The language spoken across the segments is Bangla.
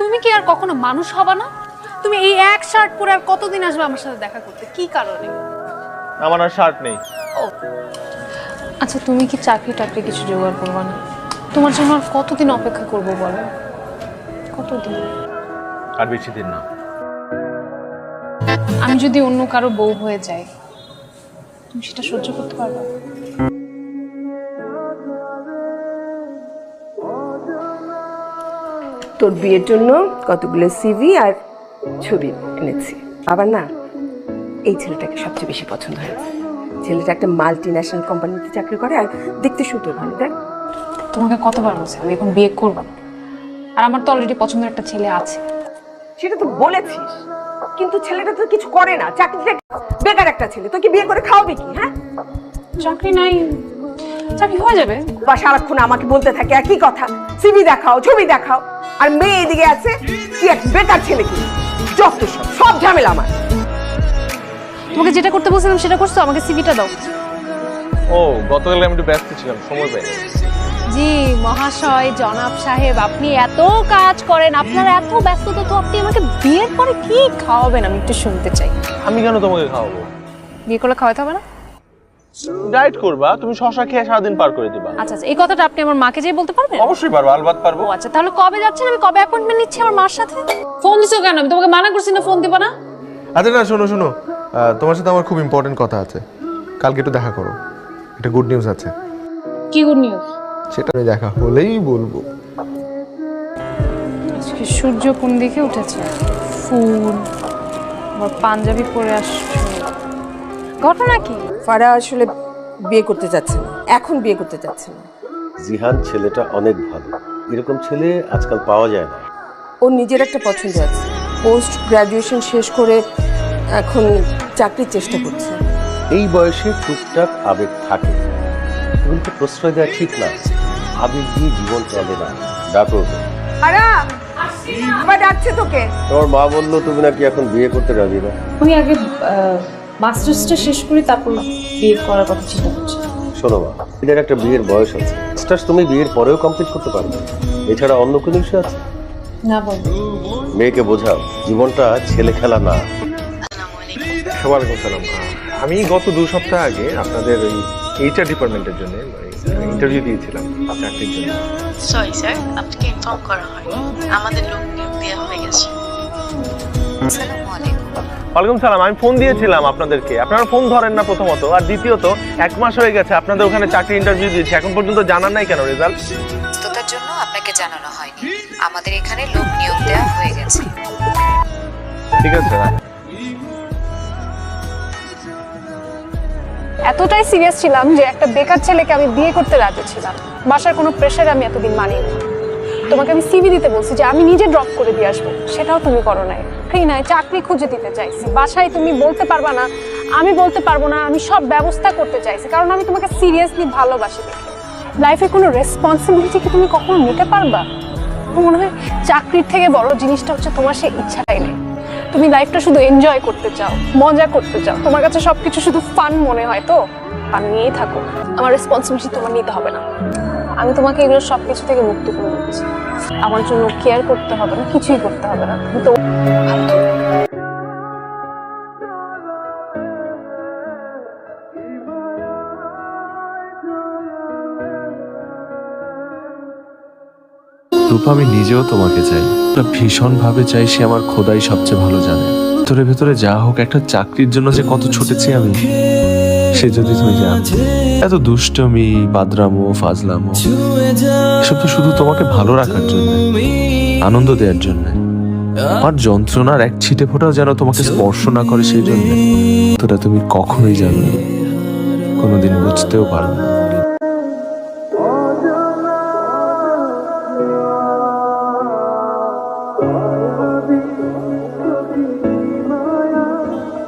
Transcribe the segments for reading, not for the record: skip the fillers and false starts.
তুমি কি আর কখনো মানুষ হবে না? তুমি এই এক শার্ট পরে আর কতদিন আসবে আমার সাথে দেখা করতে? কি কারণে? আমার আর শার্ট নেই। ও আচ্ছা, তুমি কি চাকরি টাকরি কিছু জোগাড় করবে না? তোমার জন্য আর কতদিন অপেক্ষা করবো বলো? কতদিন? আর বেশি দিন না। আমি যদি অন্য কারো বউ হয়ে যাই, তুমি সেটা সহ্য করতে পারবে? তোর বিয়ের জন্য কতগুলো সিভি আর ছবি এনেছি। আবার না, এই ছেলেটাকে সবচেয়ে বেশি পছন্দ হয়েছে। ছেলেটা একটা মাল্টি ন্যাশনাল কোম্পানিতে চাকরি করে আর দেখতে শুধু ভালো। দেখ, তোমাকে কতবার বলছি আমি এখন বিয়ে করবো না, আর আমার তো অলরেডি পছন্দের একটা ছেলে আছে। সেটা তো বলেছিস, কিন্তু ছেলেটা তো কিছু করে না, চাকরিটা বেকার একটা ছেলে। তোকে বিয়ে করে খাওয়াবে কি? হ্যাঁ, চাকরি নাই, চাকরি হয়ে যাবে। বা সারাক্ষণ আমাকে বলতে থাকে একই কথা, সিভি দেখাও, ছবি দেখাও। আর মেয়ে এদিকে আছে কি এক বেকার ছেলে, কি যত সব ঝামেলা আমার। তোমাকে যেটা করতে বলছিলাম সেটা করছো, আমাকে সিভিটা দাও। ও গতকাল আমি একটু ব্যস্ত ছিলাম, সময় পাইনি। জি মহাশয়, জনাব সাহেব, আপনি এত কাজ করেন, আপনার এত ব্যস্ততা, তো আপনি আমাকে বিয়ের পরে কি খাওয়াবেন আমি একটু শুনতে চাই। আমি কেন তোমাকে খাওয়াবো? বিয়ে করলে খাওয়াতে হবে না? ডায়েট করবা, তুমি শশা খেয়ে সারাদিন পার করে দিবা। আচ্ছা আচ্ছা, এই কথাটা আপনি আমার মাকে যেয়ে বলতে পারবেন? অবশ্যই পারবো, আলবাত পারবো। ও আচ্ছা, তাহলে কবে যাচ্ছেন? আমি কবে অ্যাপয়েন্টমেন্ট নিচ্ছি আমার মার সাথে? ফোন দিছো কেন? আমি তোমাকে মানা করছি না ফোন দিব না। আচ্ছা না, শোনো শোনো, তোমার সাথে আমার খুব ইম্পর্টেন্ট কথা আছে। কালকে একটু দেখা করো, একটা গুড নিউজ আছে। কি গুড নিউজ? সেটা আমি দেখা হলেই বলবো। আজকে সূর্য কোন দিকে উঠেছে? ফুল, আবার পাঞ্জাবি পরে আসছো, ঘটনা কি? ফারা আসলে বিয়ে করতে যাচ্ছে না, এখন বিয়ে করতে যাচ্ছে না। জিহান ছেলেটা অনেক ভালো, এরকম ছেলে আজকাল পাওয়া যায় না। ওর নিজের একটা পছন্দ আছে, পোস্ট গ্রাজুয়েশন শেষ করে এখন চাকরির চেষ্টা করছে। এই বয়সে টুকটাক আবেগ থাকে, এগুলোকে প্রশ্রয় দেওয়া ঠিক না। আবেগ দিয়ে জীবন চলে না। ডাকো ওকে। আরা আবার ডাকছে তোকে। তোমার মা বললো তুমি নাকি এখন বিয়ে করতে রাজি না। আমি আগে মাস্টার্সটা শেষ করি, তারপর বিয়ে করার কথা চিন্তা করছি। শোনো মা, এদের একটা বিয়ের বয়স আছে। মাস্টার্স তুমি বিয়ের পরেও কমপ্লিট করতে পারবে, এছাড়া অন্য কোনো ইস্যু আছে? না বল। মেয়েকে বোঝাও জীবনটা ছেলে খেলা না। ওয়ালাইকুম সালাম। আমি গত 2 সপ্তাহ আগে আপনাদের ওই এইচআর ডিপার্টমেন্টের জন্য ইন্টারভিউ দিয়েছিলাম চাকরির জন্য। সরি স্যার, আপনাকে ইনফর্ম করা হয়নি। আমাদের লোক নিয়োগ দেওয়া হয়ে গেছে। আসসালামু আলাইকুম। ওয়ালাইকুম সালাম। আমি ফোন দিয়েছিলাম আপনাদেরকে, আপনারা ফোন ধরেন না প্রথমত, আর দ্বিতীয়ত 1 মাস হয়ে গেছে আপনাদের ওখানে চাকরি ইন্টারভিউ দিয়েছি, এখন পর্যন্ত জানান নাই কেন রেজাল্ট? ব্যস্ততার জন্য আপনাকে জানানো হয়নি। আমাদের এখানে লোক নিয়োগ দেওয়া হয়ে গেছে। ঠিক আছে রাখ। এতটাই সিরিয়াস ছিলাম যে একটা বেকার ছেলেকে আমি বিয়ে করতে রাজি ছিলাম। বাসার কোনো প্রেশারে আমি এতদিন মানি না। তোমাকে আমি সিভি দিতে বলছি যে আমি নিজে ড্রপ করে দিয়ে আসবো, সেটাও তুমি করো নাই। নাই, চাকরি খুঁজে দিতে চাইছি, বাসায় তুমি বলতে পারবা না, আমি বলতে পারবো না, আমি সব ব্যবস্থা করতে চাইছি, কারণ আমি তোমাকে সিরিয়াসলি ভালোবাসি দেখে। লাইফে কোনো রেসপন্সিবিলিটি কি তুমি কখনো নিতে পারবা? মনে হয় চাকরির থেকে বড় জিনিসটা হচ্ছে তোমার সেই ইচ্ছাটাই নেই। তুমি লাইফটা শুধু এনজয় করতে চাও, মজা করতে চাও, তোমার কাছে সবকিছু শুধু ফান মনে হয়, তো ফান নিয়েই থাকো। আমার রেসপন্সিবিলিটি তোমার নিতে হবে না। আমি তোমাকে এগুলো সবকিছু থেকে মুক্ত করে দিচ্ছি। আমার জন্য কেয়ার করতে হবে না, কিছুই করতে হবে না। তুমি তো ভালো থেকো। রূপা, আমি নিজেও তোমাকে চাই, ভীষণ ভাবে চাই। সে আমার খোদাই সবচেয়ে ভালো জানে। ভেতরে ভেতরে যা হোক, একটা চাকরির জন্য যে কত ছুটেছি আমি, সে যদি তুমি জানতে। এত দুষ্টমি, বাদরামো, ফাজলামো, এসব তো শুধু তোমাকে ভালো রাখার জন্য, আনন্দ দেওয়ার জন্য। আমার যন্ত্রণার এক ছিটে ফোঁটাও যেন তোমাকে স্পর্শ না করে, সেই জন্য। তোটা তুমি কখনোই জানবে না, কোনোদিন বুঝতেও পারবে না।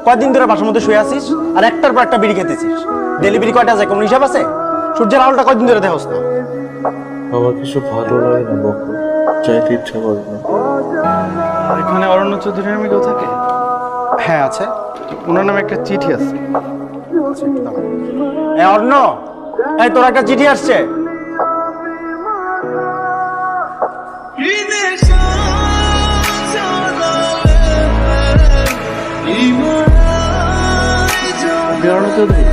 কয়দিন ধরে বাসার মধ্যে শুয়ে আছিস আর একটার পর একটা বিড়ি খেতেছিস? ডেলিভারি কয়টা যায়, কোনো হিসাব আছে? সূর্যের আলোটা কয়দিন ধরে দেখোস না? আমার কিছু ভালো লাগে না বকু, চাইতে ইচ্ছা করে না। এখানে অরণ্য চৌধুরীর নামে কেউ থাকে? হ্যাঁ আছে, ওনার নামে একটা চিঠি আছে। অরণ্য, এই তোর একটা চিঠি আসছে। চৌধুরী।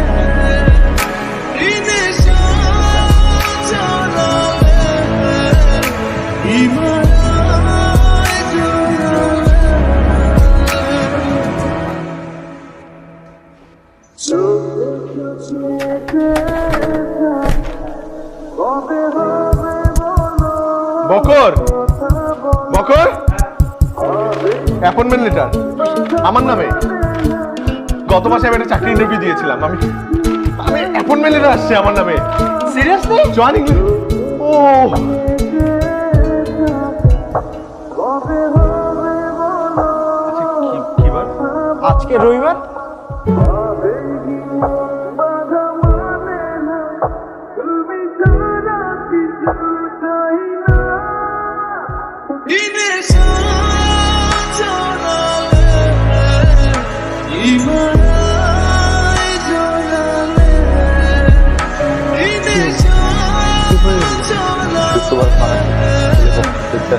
বকর বকর অ্যাপয়েন্টমেন্ট লেটার আমার নামে। গত মাসে আমি একটা চাকরি ইন্টারভিউ দিয়েছিলাম, আমি অ্যাপয়েন্টমেন্ট লেটার আসছে আমার নামে। সিরিয়াসলি? জয়েনিং। ও কি বার? আজকে রবিবার। শুক্রবার পাড়ায় দেখতে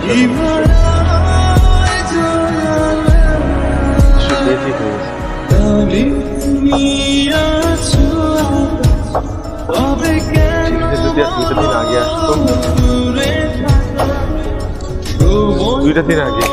আসা বিয়ে ঠিক হয়ে গেছে। চিঠিতে যদি আর 2টা দিন আগে আসতো, 2টা দিন আগে